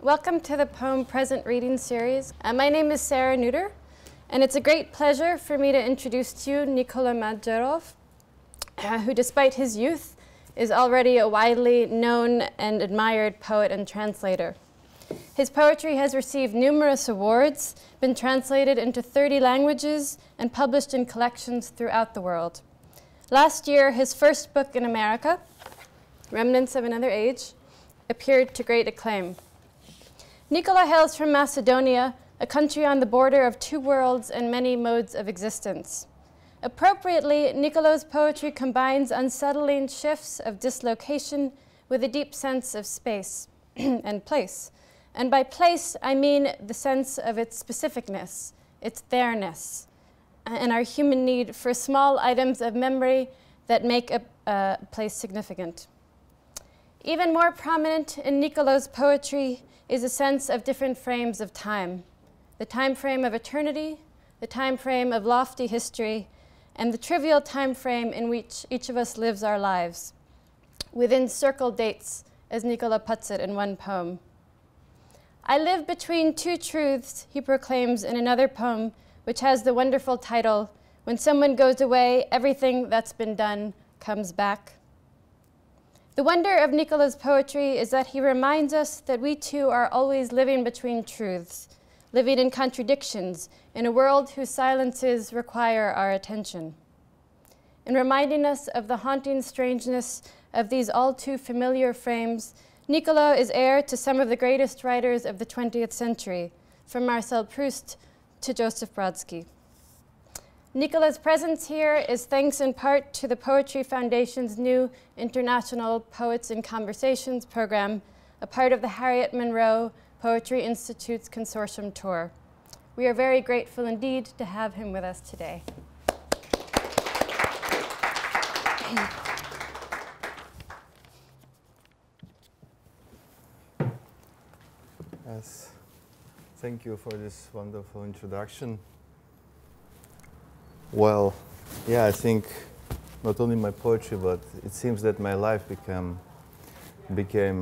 Welcome to the Poem Present Reading Series. My name is Sarah Nutter, and it's a great pleasure for me to introduce to you Nikola Madžirov, who despite his youth is already a widely known and admired poet and translator. His poetry has received numerous awards, been translated into 30 languages, and published in collections throughout the world. Last year, his first book in America, Remnants of Another Age, appeared to great acclaim. Nikola hails from Macedonia, a country on the border of two worlds and many modes of existence. Appropriately, Nikola's poetry combines unsettling shifts of dislocation with a deep sense of space and place. And by place, I mean the sense of its specificness, its there-ness, and our human need for small items of memory that make a place significant. Even more prominent in Nikola's poetry is a sense of different frames of time. The time frame of eternity, the time frame of lofty history, and the trivial time frame in which each of us lives our lives, within circle dates, as Nikola puts it in one poem. I live between two truths, he proclaims in another poem, which has the wonderful title, When Someone Goes Away, Everything That's Been Done Comes Back. The wonder of Nikola's poetry is that he reminds us that we too are always living between truths, living in contradictions, in a world whose silences require our attention. In reminding us of the haunting strangeness of these all too familiar frames, Nikola is heir to some of the greatest writers of the 20th century, from Marcel Proust to Joseph Brodsky. Nikola's presence here is thanks in part to the Poetry Foundation's new International Poets in Conversations program, a part of the Harriet Monroe Poetry Institute's consortium tour. We are very grateful indeed to have him with us today. Yes, thank you for this wonderful introduction. Well, yeah, I think not only my poetry, but it seems that my life became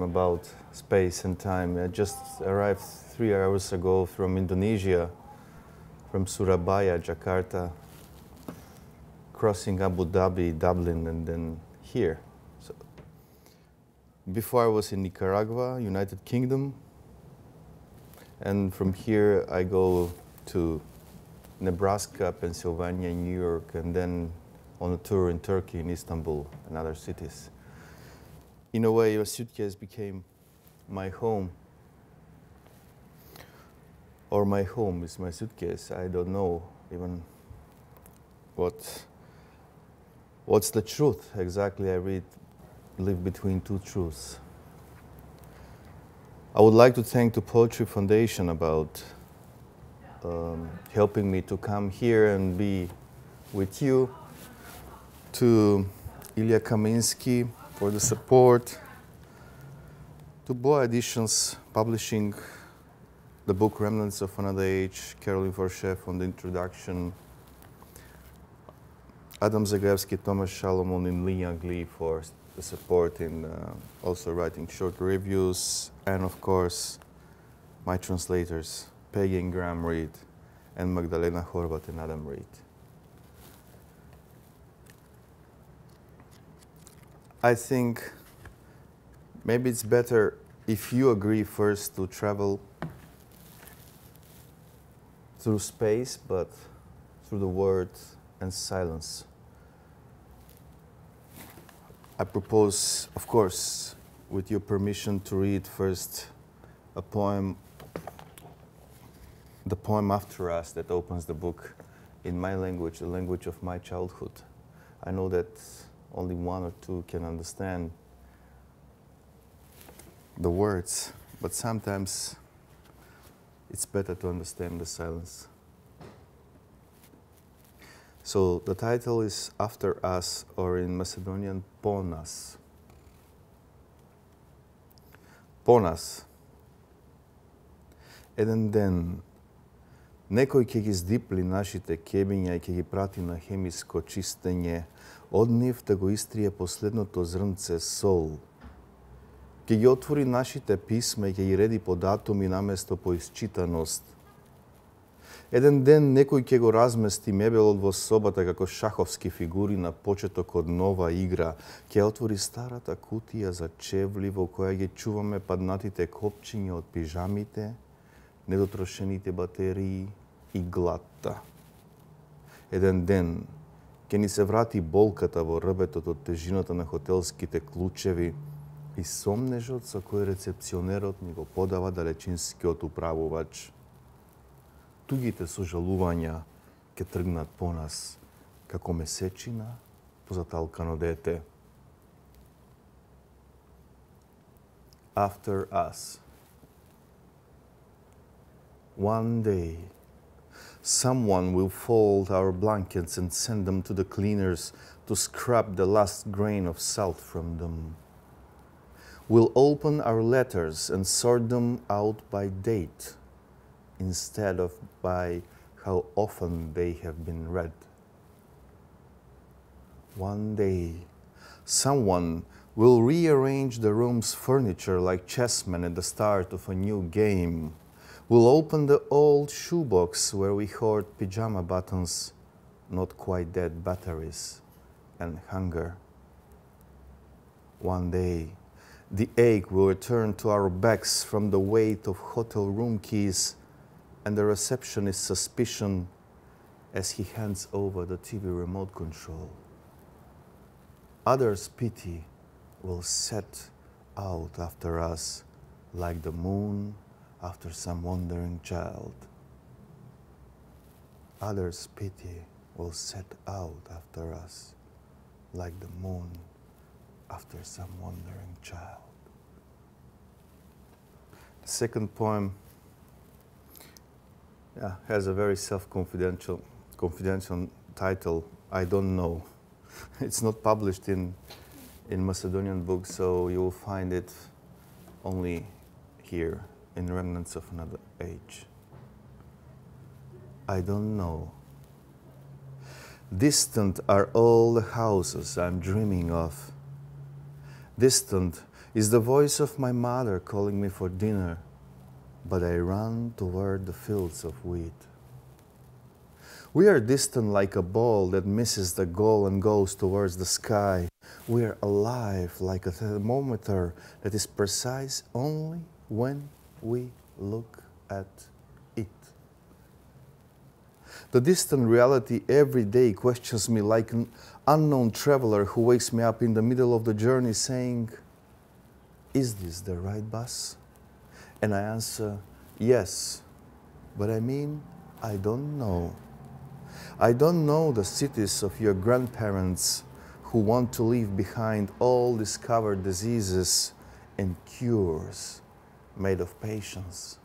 about space and time. I just arrived 3 hours ago from Indonesia, from Surabaya, Jakarta, crossing Abu Dhabi, Dublin, and then here. So before I was in Nicaragua, United Kingdom, and from here I go to Nebraska, Pennsylvania, New York, and then on a tour in Turkey, in Istanbul, and other cities. In a way, a suitcase became my home. Or my home is my suitcase. I don't know even what's the truth exactly. I live between two truths. I would like to thank the Poetry Foundation about helping me to come here and be with you, to Ilya Kaminsky for the support, to Boa Editions publishing the book Remnants of Another Age, Caroline Forshev on the introduction, Adam Zagajewski, Thomas Salomon, and Liang Li for the support in also writing short reviews, and of course my translators, Peggy and Graham Reed, and Magdalena Horvat and Adam Reed. I think maybe it's better if you agree first to travel through space, but through the word and silence. I propose, of course, with your permission, to read first a poem, the poem After Us, that opens the book in my language, the language of my childhood. I know that only one or two can understand the words, but sometimes it's better to understand the silence. So the title is After Us, or in Macedonian, Po nas. Po nas. Еден ден некој ќе ги здипли нашите кебиња и ќе ги прати на хемиско чистење, од нив да го истрие последното зрнце сол. Ке ги отвори нашите писма и ке ги реди по датуми наместо по исчитаност. Еден ден некој ќе го размести мебелот во собата како шаховски фигури на почеток од нова игра. Ќе отвори старата кутија за чевли во која ги чуваме паднатите копчиња од пижамите, недотрошените батерии и гладта. Еден ден ќе ни се врати болката во рбетот од тежината на хотелските клучеви и сомнежот со кој рецепционерот ни го подава далечинскиот управувач. Тугите сожалувања ќе тргнат по нас, како месечина по заталкано дете. After us. One day, someone will fold our blankets and send them to the cleaners to scrub the last grain of salt from them. We'll open our letters and sort them out by date, instead of by how often they have been read. One day, someone will rearrange the room's furniture like chessmen at the start of a new game. We'll open the old shoebox where we hoard pyjama buttons, not quite dead batteries, and hunger. One day, the ache will return to our backs from the weight of hotel room keys and the receptionist's suspicion as he hands over the TV remote control. Others' pity will set out after us like the moon after some wandering child. Others' pity will set out after us like the moon after some wandering child. The second poem has a very confidential title, I Don't Know. It's not published in Macedonian books, so you will find it only here in Remnants of Another Age. I don't know. Distant are all the houses I'm dreaming of. Distant is the voice of my mother calling me for dinner, but I run toward the fields of wheat. We are distant like a ball that misses the goal and goes towards the sky. We are alive like a thermometer that is precise only when we look at it. The distant reality every day questions me like an unknown traveler who wakes me up in the middle of the journey saying, "Is this the right bus?" And I answer, "Yes, but I mean, I don't know. I don't know the cities of your grandparents who want to leave behind all discovered diseases and cures made of patience.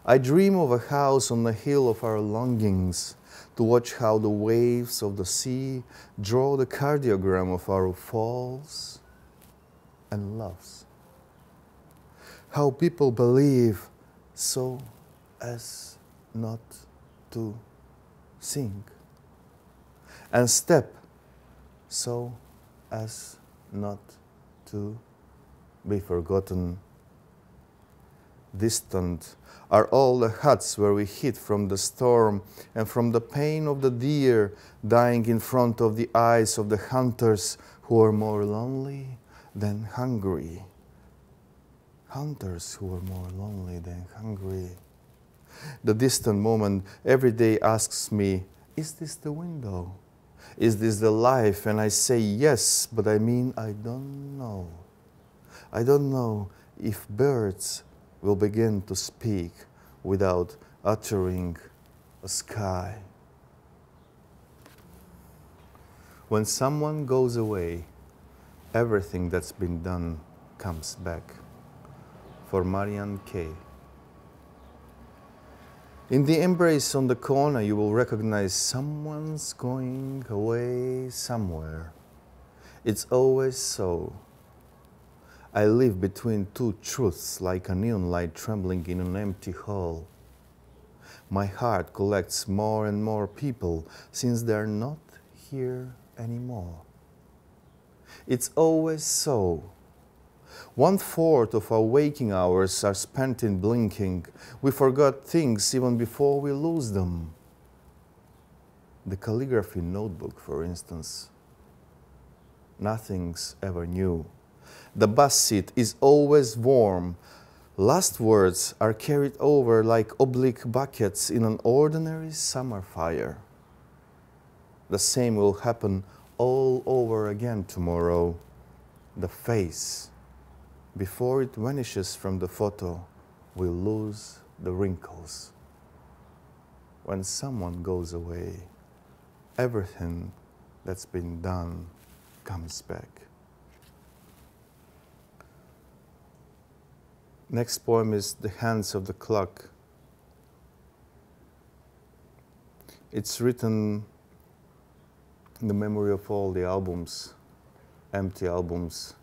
I dream of a house on the hill of our longings to watch how the waves of the sea draw the cardiogram of our falls and loves. How people believe so as not to sing, and step so as not to be forgotten. Distant are all the huts where we hid from the storm and from the pain of the deer dying in front of the eyes of the hunters who are more lonely than hungry. Hunters who are more lonely than hungry. The distant moment every day asks me, "Is this the window? Is this the life?" And I say yes, but I mean I don't know. I don't know if birds will begin to speak without uttering a sky. When someone goes away, everything that's been done comes back. For Marian K. In the embrace on the corner, you will recognize someone's going away somewhere. It's always so. I live between two truths like a neon light trembling in an empty hall. My heart collects more and more people since they're not here anymore. It's always so. 1/4 of our waking hours are spent in blinking. We forgot things even before we lose them. The calligraphy notebook, for instance. Nothing's ever new. The bus seat is always warm. Last words are carried over like oblique buckets in an ordinary summer fire. The same will happen all over again tomorrow. The face, before it vanishes from the photo, will lose the wrinkles. When someone goes away, everything that's been done comes back. Next poem is The Hands of the Clock. It's written in the memory of all the albums, empty albums,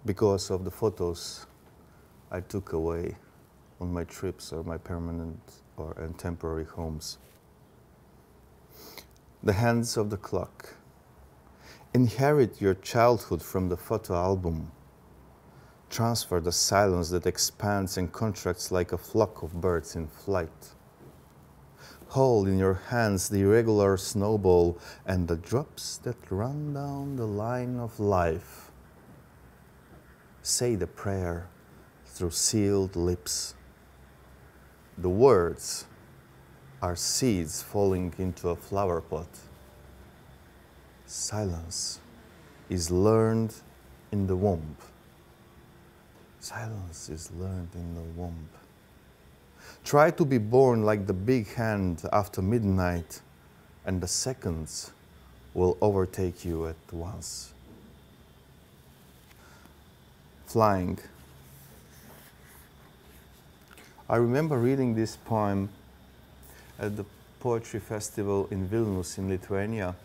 because of the photos I took away on my trips or my permanent and temporary homes. The Hands of the Clock. Inherit your childhood from the photo album. Transfer the silence that expands and contracts like a flock of birds in flight. Hold in your hands the irregular snowball and the drops that run down the line of life. Say the prayer through sealed lips. The words are seeds falling into a flower pot. Silence is learned in the womb. Silence is learned in the womb. Try to be born like the big hand after midnight, and the seconds will overtake you at once. Flying. I remember reading this poem at the poetry festival in Vilnius in Lithuania.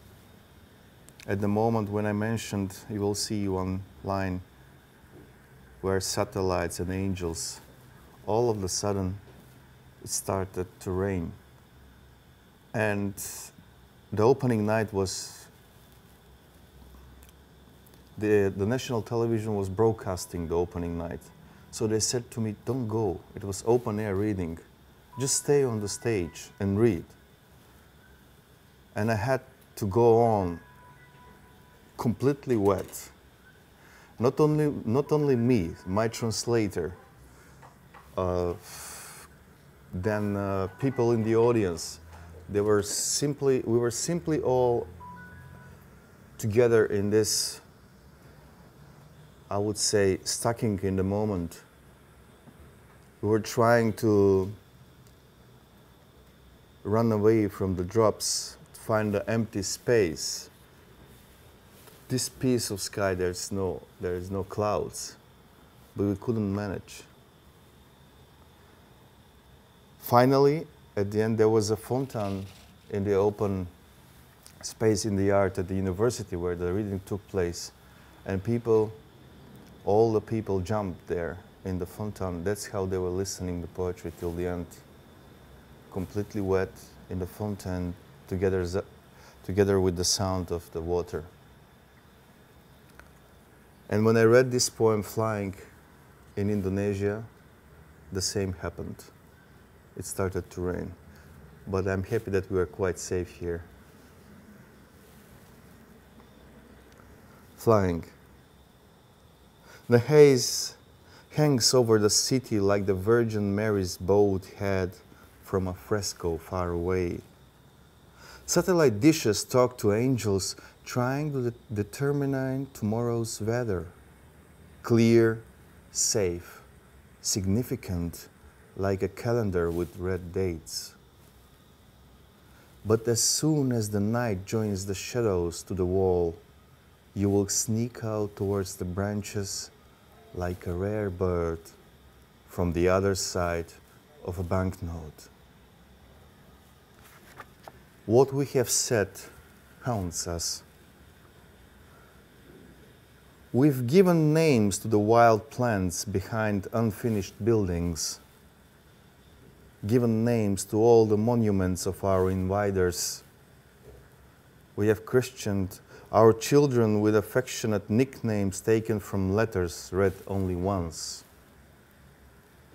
At the moment when I mentioned, you will see one line where satellites and angels, all of a sudden it started to rain. And the opening night was, the national television was broadcasting the opening night. So they said to me, don't go. It was open air reading. Just stay on the stage and read. And I had to go on completely wet. Not only me, my translator, then people in the audience. We were simply all together in this, I would say, stucking in the moment. We were trying to run away from the drops, find the empty space. This piece of sky, there is no clouds, but we couldn't manage. Finally, at the end, there was a fountain in the open space in the yard at the university where the reading took place, and all the people jumped there in the fountain. That's how they were listening to poetry till the end, completely wet in the fountain, together with the sound of the water. And when I read this poem, Flying, in Indonesia, the same happened. It started to rain. But I'm happy that we are quite safe here. Flying. The haze hangs over the city like the Virgin Mary's bowed head from a fresco far away. Satellite dishes talk to angels trying to determine tomorrow's weather. Clear, safe, significant, like a calendar with red dates. But as soon as the night joins the shadows to the wall, you will sneak out towards the branches like a rare bird from the other side of a banknote. What we have said haunts us. We've given names to the wild plants behind unfinished buildings, given names to all the monuments of our invaders. We have christened our children with affectionate nicknames taken from letters read only once.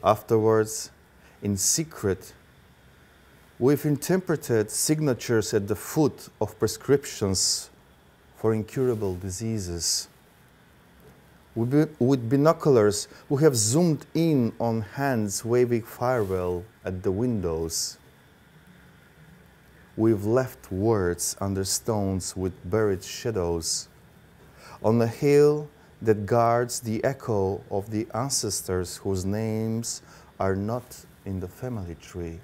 Afterwards, in secret, we've interpreted signatures at the foot of prescriptions for incurable diseases. With binoculars, we have zoomed in on hands waving farewell at the windows. We've left words under stones with buried shadows, on a hill that guards the echo of the ancestors whose names are not in the family tree.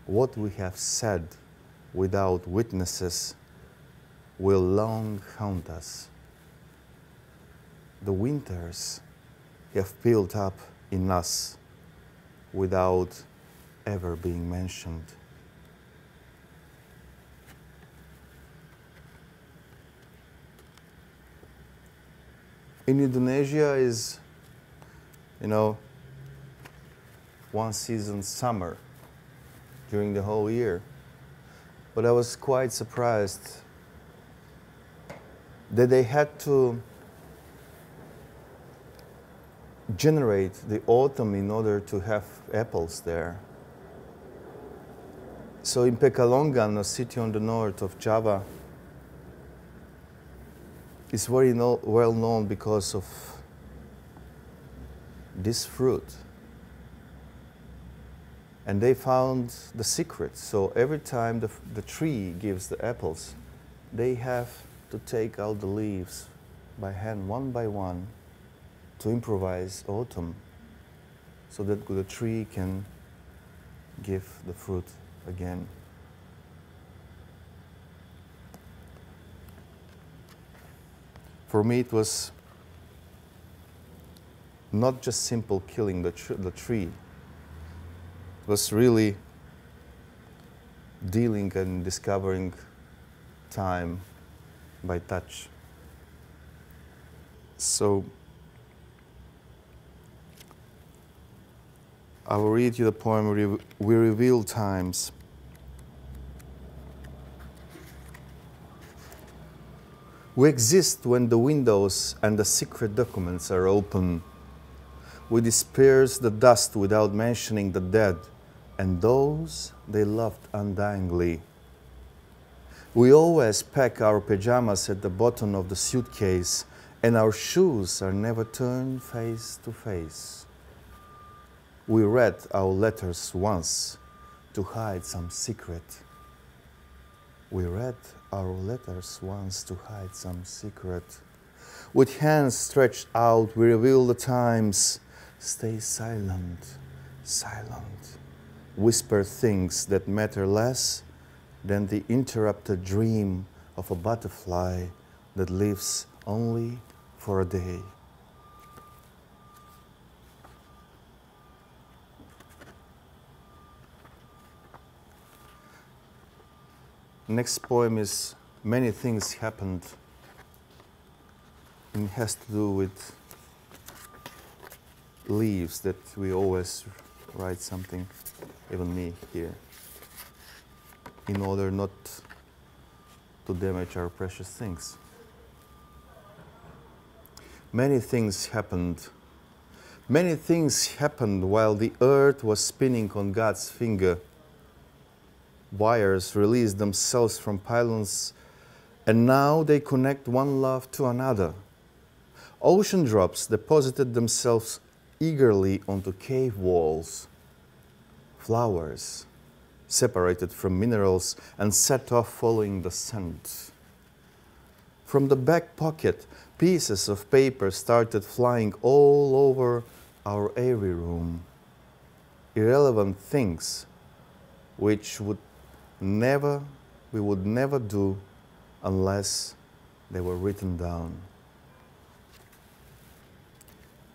What we have said without witnesses will long haunt us. The winters have built up in us without ever being mentioned. In Indonesia is, one season summer during the whole year. But I was quite surprised that they had to generate the autumn in order to have apples there. So in Pekalongan, a city on the north of Java, is very well known because of this fruit. And they found the secret. So every time the tree gives the apples, they have to take out the leaves by hand, one by one, to improvise autumn, so that the tree can give the fruit again. For me, it was not just simple killing the tree. It was really dealing and discovering time by touch. So I will read you the poem, We Reveal Times. We exist when the windows and the secret documents are open. We disperse the dust without mentioning the dead and those they loved undyingly. We always pack our pajamas at the bottom of the suitcase, and our shoes are never turned face to face. We read our letters once to hide some secret. We read our letters once to hide some secret. With hands stretched out, we reveal the times. Stay silent, silent. Whisper things that matter less than the interrupted dream of a butterfly that lives only for a day. Next poem is Many Things Happened. And it has to do with leaves that we always write something, even me here, in order not to damage our precious things. Many things happened. Many things happened while the earth was spinning on God's finger. Wires released themselves from pylons, and now they connect one love to another. Ocean drops deposited themselves eagerly onto cave walls. Flowers separated from minerals and set off following the scent. From the back pocket, pieces of paper started flying all over our airy room. Irrelevant things which we would never do unless they were written down.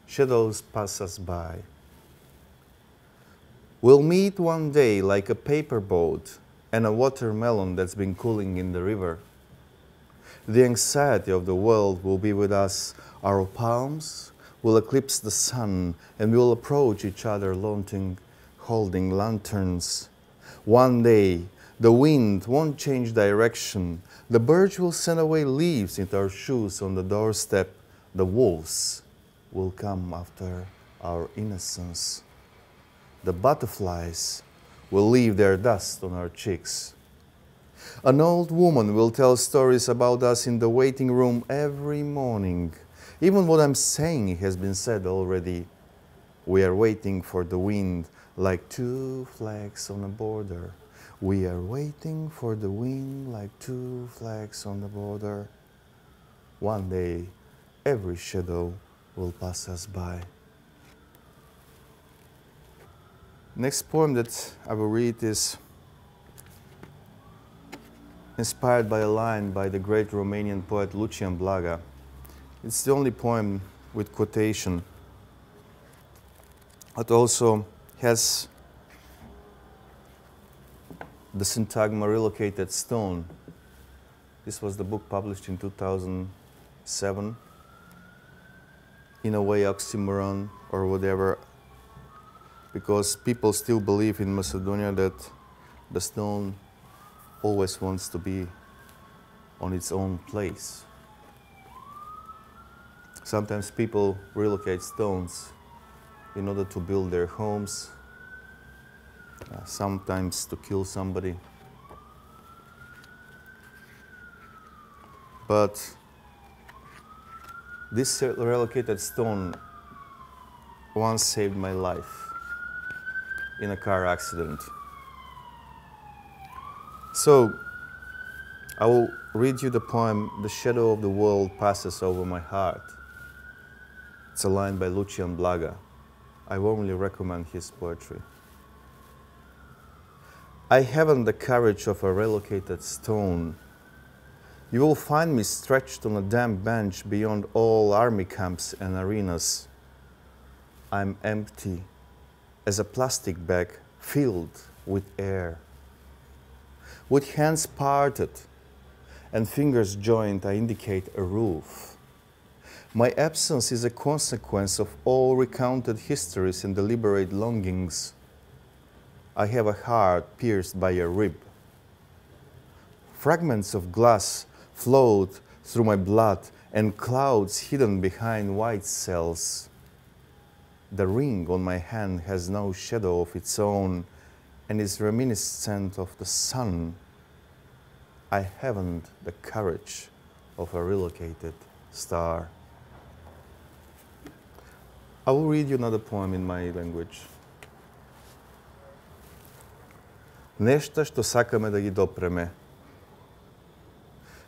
Shadows pass us by. We'll meet one day like a paper boat and a watermelon that's been cooling in the river. The anxiety of the world will be with us. Our palms will eclipse the sun, and we will approach each other holding lanterns. One day, the wind won't change direction. The birds will send away leaves into our shoes on the doorstep. The wolves will come after our innocence. The butterflies will leave their dust on our cheeks. An old woman will tell stories about us in the waiting room every morning. Even what I'm saying has been said already. We are waiting for the wind like two flags on a border. We are waiting for the wind like two flags on the border. One day, every shadow will pass us by. Next poem that I will read is inspired by a line by the great Romanian poet Lucian Blaga. It's the only poem with quotation. It also has the syntagma relocated stone. This was the book published in 2007. In a way, oxymoron or whatever, because people still believe in Macedonia that the stone always wants to be on its own place. Sometimes people relocate stones in order to build their homes, sometimes to kill somebody. But this relocated stone once saved my life in a car accident. So I will read you the poem, "The Shadow of the World Passes Over My Heart." It's a line by Lucian Blaga. I warmly recommend his poetry. I haven't the courage of a relocated stone. You will find me stretched on a damp bench beyond all army camps and arenas. I'm empty as a plastic bag filled with air. With hands parted and fingers joined, I indicate a roof. My absence is a consequence of all recounted histories and deliberate longings. I have a heart pierced by a rib. Fragments of glass flowed through my blood and clouds hidden behind white cells. The ring on my hand has no shadow of its own and is reminiscent of the sun. I haven't the courage of a relocated star. I will read you another poem in my language. Нешта што сакаме да ги допреме.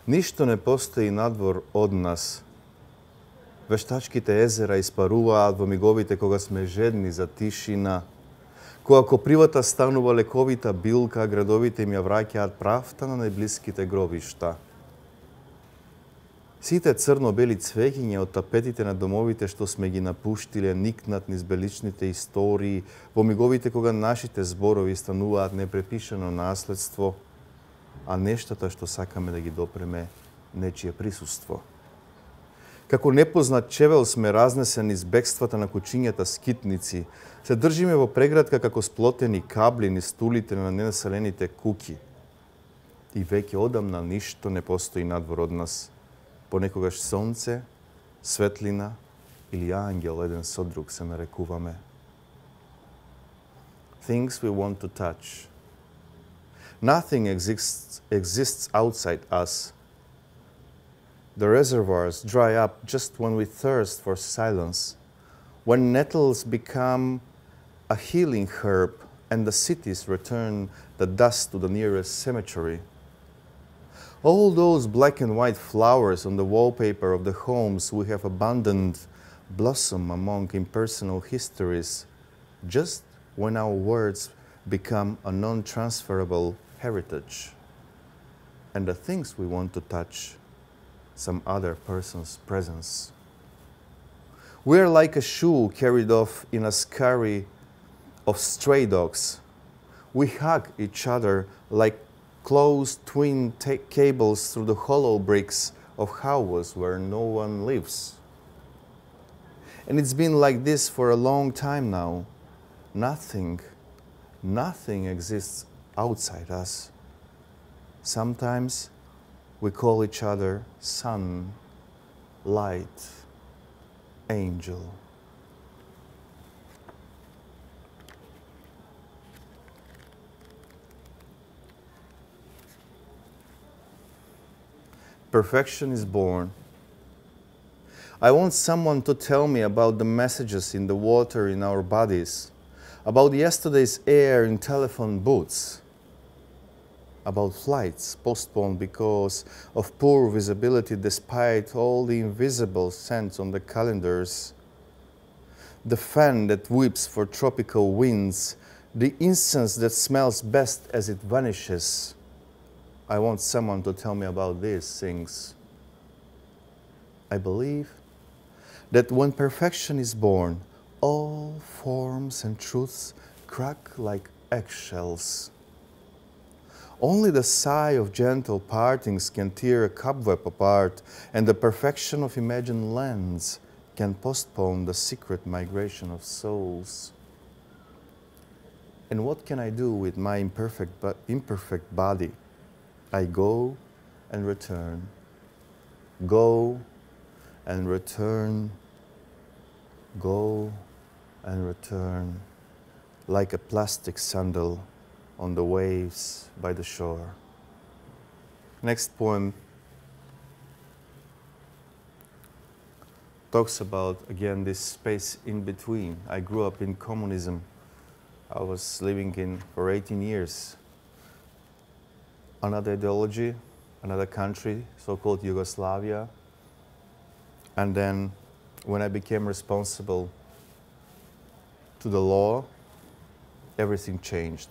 Ништо не постои надвор од нас. Вештачките езера испаруваат во миговите кога сме жедни за тишина. Кога копривата станува лековита билка, градовите им ја враќаат правта на најблиските гробишта. Сите црно-бели цвеќиња од тапетите на домовите што сме ги напуштиле никнат низ беличните истории во миговите кога нашите зборови стануваат непрепишано наследство, а нештата што сакаме да ги допреме нечие присуство. Како непознат чевел сме разнесени из бегствата на кучињата скитници, се држиме во преградка како сплотени кабли низ стулите на ненаселените куќи. И веќе одамна ништо не постои надвор од нас. Понекогаш сонце, светлина или ангел еден со друг се нарекуваме. Things we want to touch. Nothing exists outside us. The reservoirs dry up just when we thirst for silence, when nettles become a healing herb and the cities return the dust to the nearest cemetery. All those black and white flowers on the wallpaper of the homes we have abandoned blossom among impersonal histories just when our words become a non-transferable heritage. And the things we want to touch, some other person's presence. We are like a shoe carried off in a scurry of stray dogs. We hug each other like close twin cables through the hollow bricks of houses where no one lives. And it's been like this for a long time now. Nothing exists outside us. Sometimes We call each other sun, light, angel. Perfection is born. I want someone to tell me about the messages in the water in our bodies, about yesterday's air in telephone booths, about flights postponed because of poor visibility despite all the invisible scents on the calendars, the fan that whips for tropical winds, the incense that smells best as it vanishes. I want someone to tell me about these things. I believe that when perfection is born, all forms and truths crack like eggshells. Only the sigh of gentle partings can tear a cobweb apart, and the perfection of imagined lands can postpone the secret migration of souls. And what can I do with my imperfect body? I go and return, go and return, go and return, like a plastic sandal on the waves by the shore. Next poem talks about, again, this space in between. I grew up in communism. I was living in for 18 years. Another ideology, another country, so-called Yugoslavia. And then when I became responsible to the law, everything changed.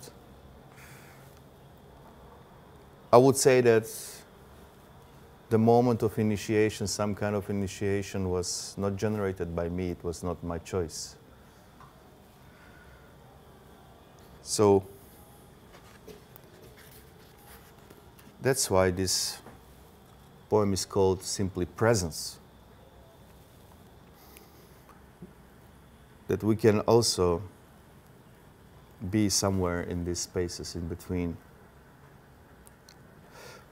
I would say that the moment of initiation, some kind of initiation, was not generated by me, it was not my choice. So that's why this poem is called simply Presence. That we can also be somewhere in these spaces in between.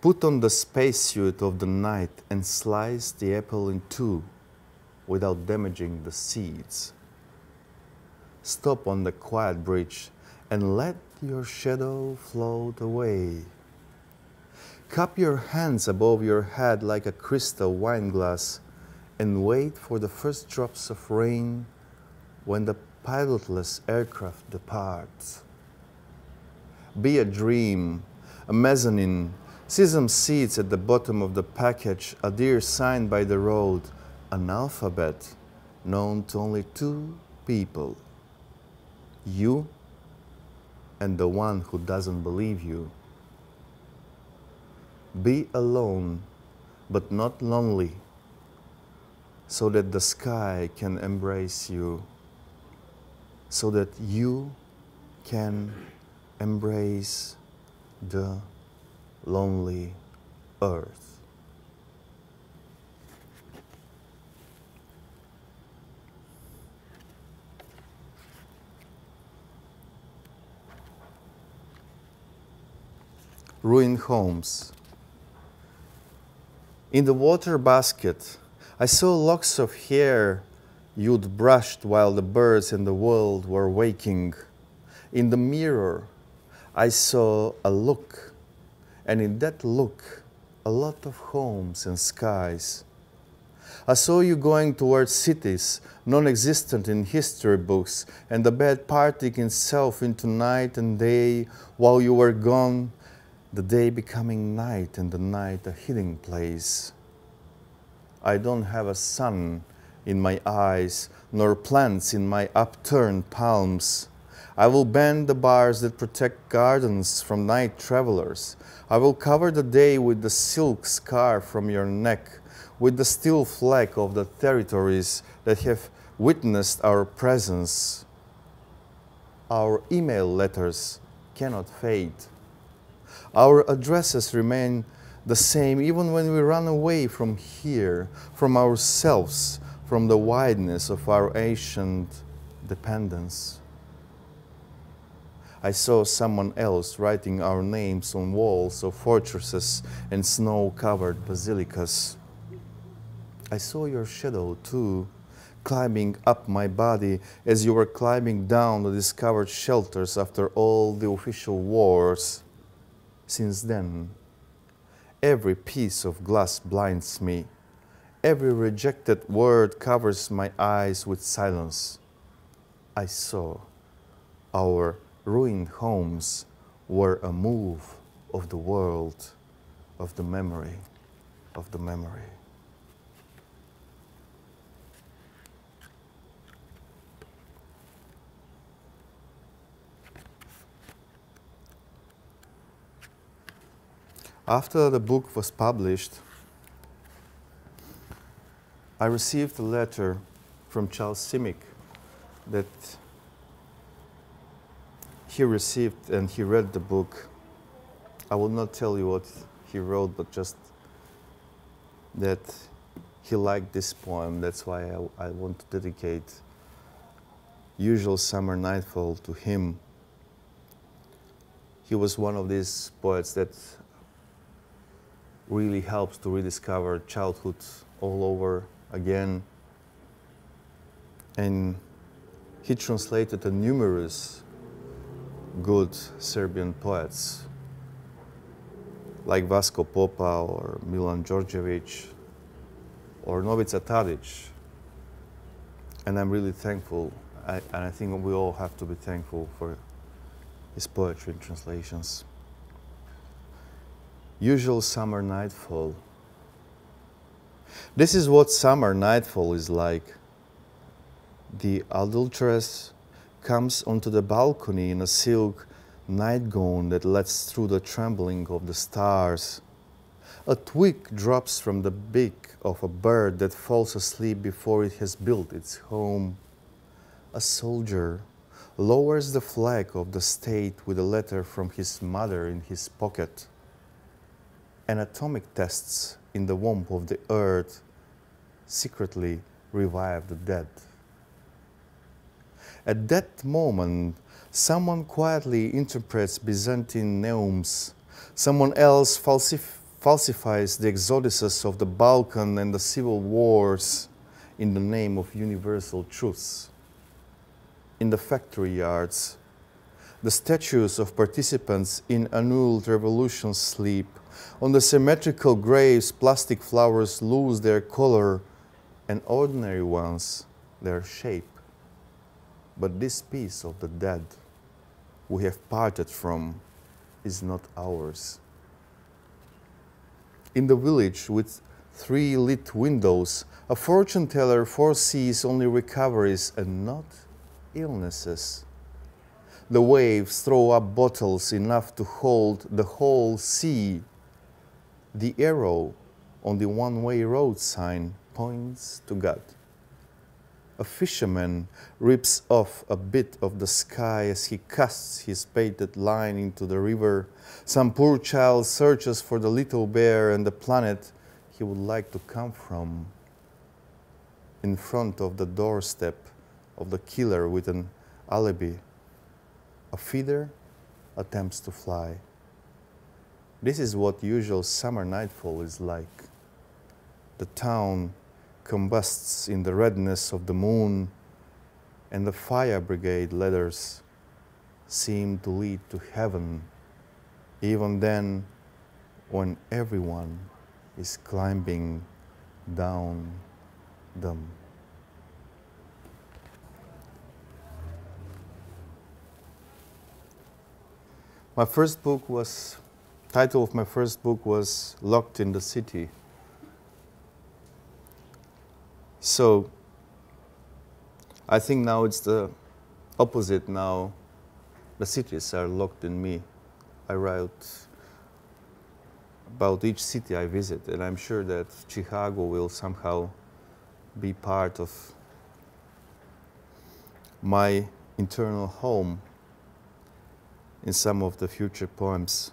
Put on the spacesuit of the night and slice the apple in two without damaging the seeds. Stop on the quiet bridge and let your shadow float away. Cup your hands above your head like a crystal wine glass and wait for the first drops of rain when the pilotless aircraft departs. Be a dream, a mezzanine, sesame seeds at the bottom of the package, a deer sign by the road, an alphabet known to only two people. You and the one who doesn't believe you. Be alone, but not lonely, so that the sky can embrace you, so that you can embrace the lonely earth. Ruined homes. In the water basket, I saw locks of hair you'd brushed while the birds in the world were waking. In the mirror, I saw a look, and in that look, a lot of homes and skies. I saw you going towards cities, non-existent in history books, and the bed parting itself into night and day while you were gone, the day becoming night and the night a hiding place. I don't have a sun in my eyes, nor plants in my upturned palms. I will bend the bars that protect gardens from night travelers. I will cover the day with the silk scarf from your neck, with the steel flag of the territories that have witnessed our presence. Our email letters cannot fade. Our addresses remain the same even when we run away from here, from ourselves, from the wideness of our ancient dependence. I saw someone else writing our names on walls of fortresses and snow-covered basilicas. I saw your shadow too, climbing up my body as you were climbing down the discovered shelters after all the official wars. Since then, every piece of glass blinds me. Every rejected word covers my eyes with silence. I saw our ruined homes were a move of the world, of the memory, of the memory. After the book was published, I received a letter from Charles Simic that he received, and he read the book. I will not tell you what he wrote, but just that he liked this poem. That's why I want to dedicate Usual Summer Nightfall to him. He was one of these poets that really helps to rediscover childhood all over again. And he translated a numerous good Serbian poets like Vasko Popa or Milan Đorđević or Novica Tadić. And I'm really thankful, and I think we all have to be thankful for his poetry and translations. Usual Summer Nightfall. This is what summer nightfall is like. The adulteress comes onto the balcony in a silk nightgown that lets through the trembling of the stars. A twig drops from the beak of a bird that falls asleep before it has built its home. A soldier lowers the flag of the state with a letter from his mother in his pocket. And atomic tests in the womb of the earth secretly revive the dead. At that moment, someone quietly interprets Byzantine neumes. Someone else falsifies the exoduses of the Balkan and the civil wars in the name of universal truths. In the factory yards, the statues of participants in annual revolutions sleep. On the symmetrical graves, plastic flowers lose their color and ordinary ones their shape. But this piece of the dead we have parted from is not ours. In the village with 3 lit windows, a fortune teller foresees only recoveries and not illnesses. The waves throw up bottles enough to hold the whole sea. The arrow on the one-way road sign points to God. A fisherman rips off a bit of the sky as he casts his baited line into the river. Some poor child searches for the little bear and the planet he would like to come from. In front of the doorstep of the killer with an alibi, a feeder attempts to fly. This is what usual summer nightfall is like. The town combusts in the redness of the moon, and the fire brigade ladders seem to lead to heaven, even then when everyone is climbing down them. My first book was, title of my first book was Locked in the City. So I think now it's the opposite now. The cities are locked in me. I write about each city I visit, and I'm sure that Chicago will somehow be part of my internal home in some of the future poems.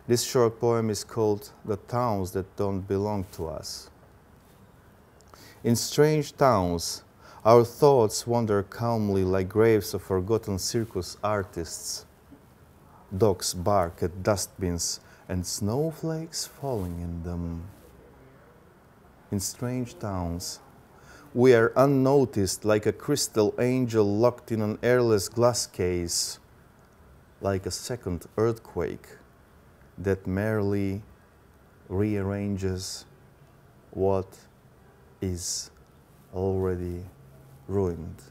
This short poem is called The Towns That Don't Belong to Us. In strange towns, Our thoughts wander calmly like graves of forgotten circus artists. Dogs bark at dustbins and snowflakes falling in them. In strange towns, we are unnoticed like a crystal angel locked in an airless glass case, like a second earthquake that merely rearranges what is already ruined.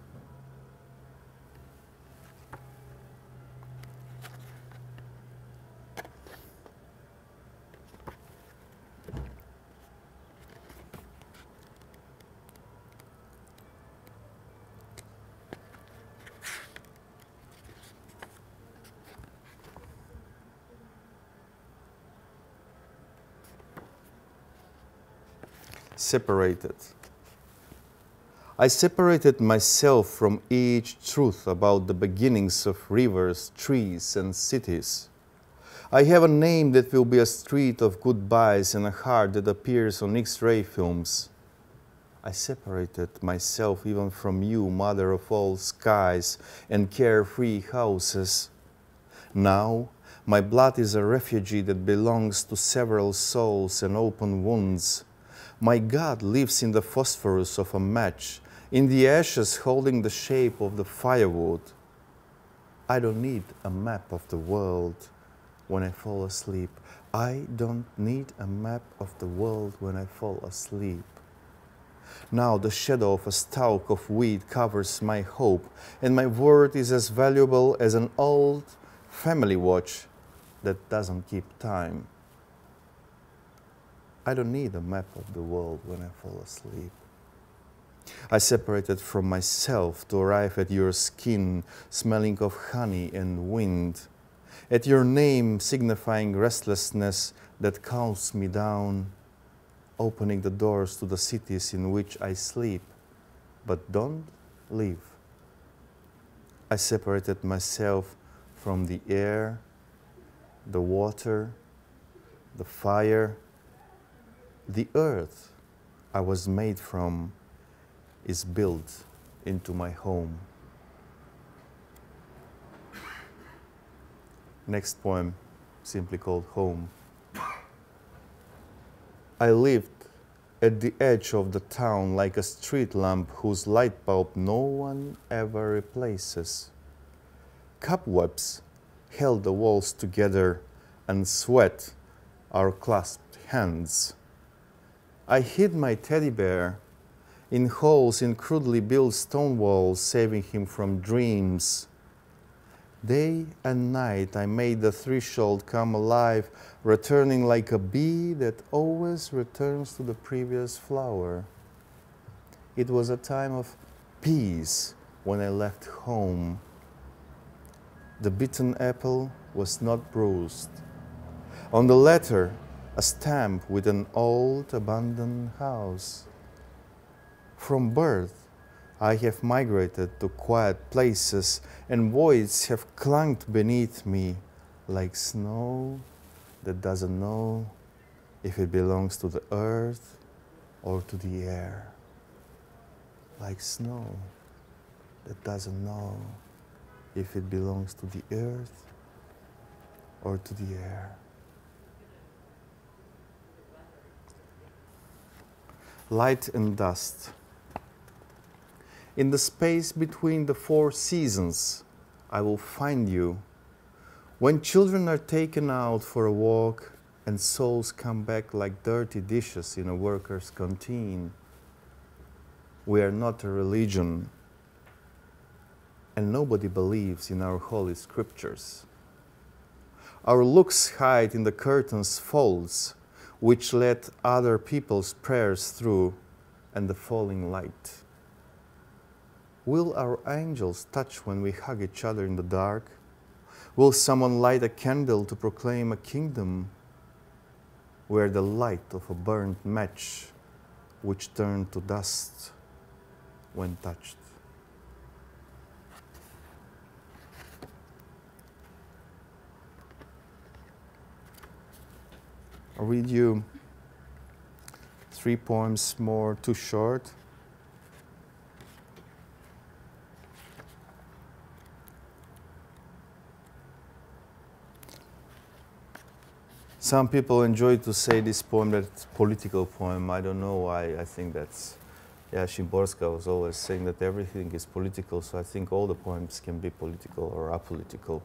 Separated. I separated myself from each truth about the beginnings of rivers, trees, and cities. I have a name that will be a street of goodbyes and a heart that appears on X-ray films. I separated myself even from you, mother of all skies and carefree houses. Now, my blood is a refugee that belongs to several souls and open wounds. My God lives in the phosphorus of a match, in the ashes holding the shape of the firewood. I don't need a map of the world when I fall asleep. I don't need a map of the world when I fall asleep. Now the shadow of a stalk of wheat covers my hope, and my word is as valuable as an old family watch that doesn't keep time. I don't need a map of the world when I fall asleep. I separated from myself to arrive at your skin, smelling of honey and wind, at your name signifying restlessness that calms me down, opening the doors to the cities in which I sleep, but don't live. I separated myself from the air, the water, the fire. The earth I was made from is built into my home. Next poem, simply called Home. I lived at the edge of the town like a street lamp whose light bulb no one ever replaces. Cobwebs held the walls together and sweat our clasped hands. I hid my teddy bear in holes in crudely built stone walls, saving him from dreams. Day and night I made the threshold come alive, returning like a bee that always returns to the previous flower. It was a time of peace when I left home. The bitten apple was not bruised. On the letter, a stamp with an old abandoned house. From birth, I have migrated to quiet places, and voids have clunked beneath me like snow that doesn't know if it belongs to the earth or to the air. Like snow that doesn't know if it belongs to the earth or to the air. Light and dust. In the space between the 4 seasons, I will find you. When children are taken out for a walk and souls come back like dirty dishes in a worker's canteen, we are not a religion, and nobody believes in our holy scriptures. Our looks hide in the curtain's folds, which let other people's prayers through, and the falling light. Will our angels touch when we hug each other in the dark? Will someone light a candle to proclaim a kingdom where the light of a burnt match, which turned to dust when touched? I'll read you 3 poems more, too short. Some people enjoy to say this poem that it's a political poem. I don't know why. I think that's, yeah, Szymborska was always saying that everything is political, so I think all the poems can be political or apolitical.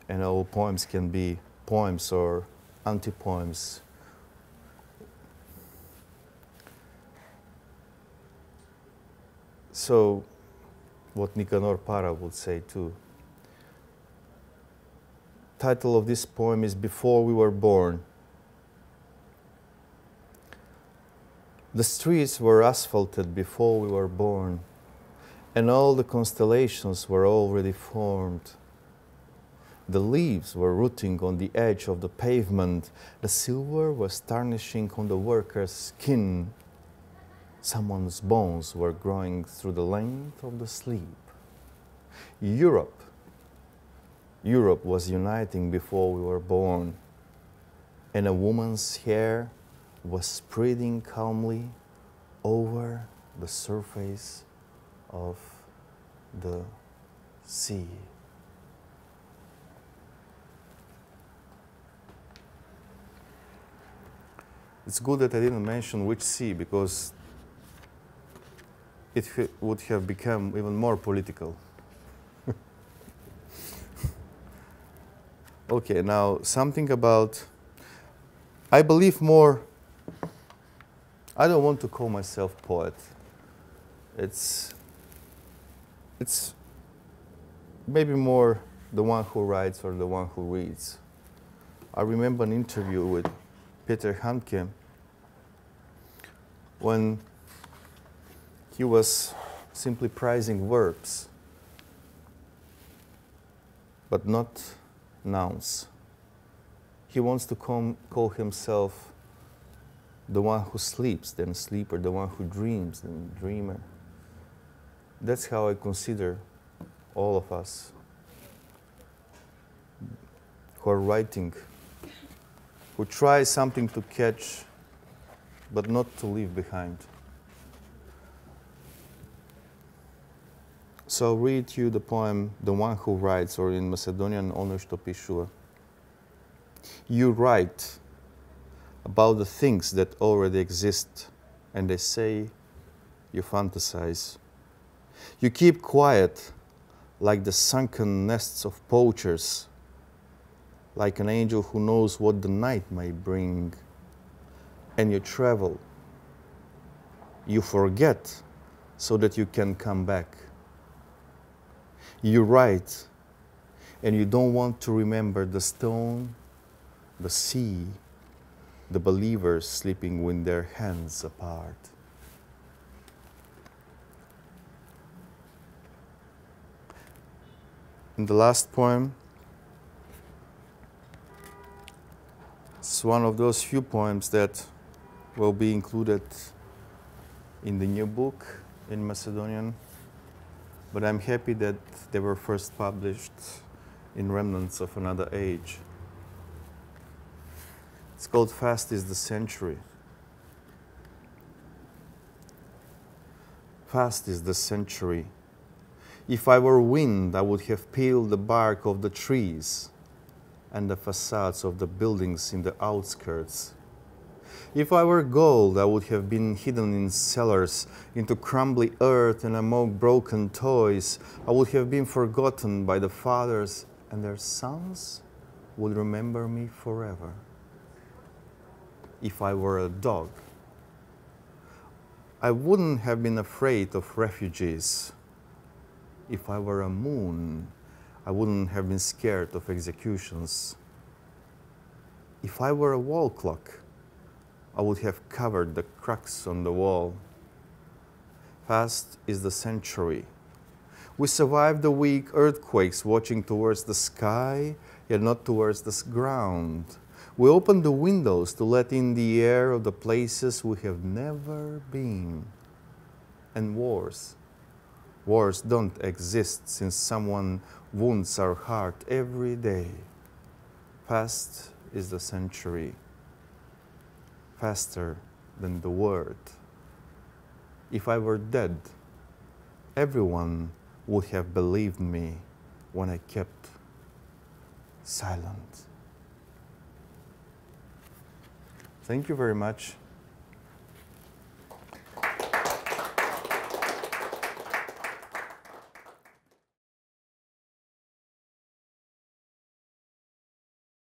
And all poems can be poems or anti-poems. So, what Nicanor Para would say too. Title of this poem is Before We Were Born. The streets were asphalted before we were born, and all the constellations were already formed. The leaves were rooting on the edge of the pavement. The silver was tarnishing on the worker's skin. Someone's bones were growing through the length of the sleep. Europe was uniting before we were born, and a woman's hair was spreading calmly over the surface of the sea. It's good that I didn't mention which sea, because it would have become even more political. Okay, now something about, I believe more, I don't want to call myself poet. It's maybe more the one who writes or the one who reads. I remember an interview with Peter Handke when he was simply prizing verbs, but not nouns. He wants to call himself the one who sleeps, then sleeper, the one who dreams, then dreamer. That's how I consider all of us who are writing, who try something to catch, but not to leave behind. So I'll read you the poem, The One Who Writes, or in Macedonian, Ono što pišuje. You write about the things that already exist, and they say you fantasize. You keep quiet like the sunken nests of poachers, like an angel who knows what the night may bring. And you travel. You forget so that you can come back. You write, and you don't want to remember the stone, the sea, the believers sleeping with their hands apart. In the last poem, it's one of those few poems that will be included in the new book in Macedonian, but I'm happy that they were first published in Remnants of Another Age. It's called Fast is the Century. Fast is the century. If I were wind, I would have peeled the bark of the trees and the facades of the buildings in the outskirts. If I were gold, I would have been hidden in cellars, into crumbly earth and among broken toys. I would have been forgotten by the fathers, and their sons would remember me forever. If I were a dog, I wouldn't have been afraid of refugees. If I were a moon, I wouldn't have been scared of executions. If I were a wall clock, I would have covered the cracks on the wall. Fast is the century. We survived the weak earthquakes, watching towards the sky, yet not towards the ground. We opened the windows to let in the air of the places we have never been. And wars don't exist since someone wounds our heart every day. Fast is the century. Faster than the word. If I were dead, everyone would have believed me when I kept silent. Thank you very much.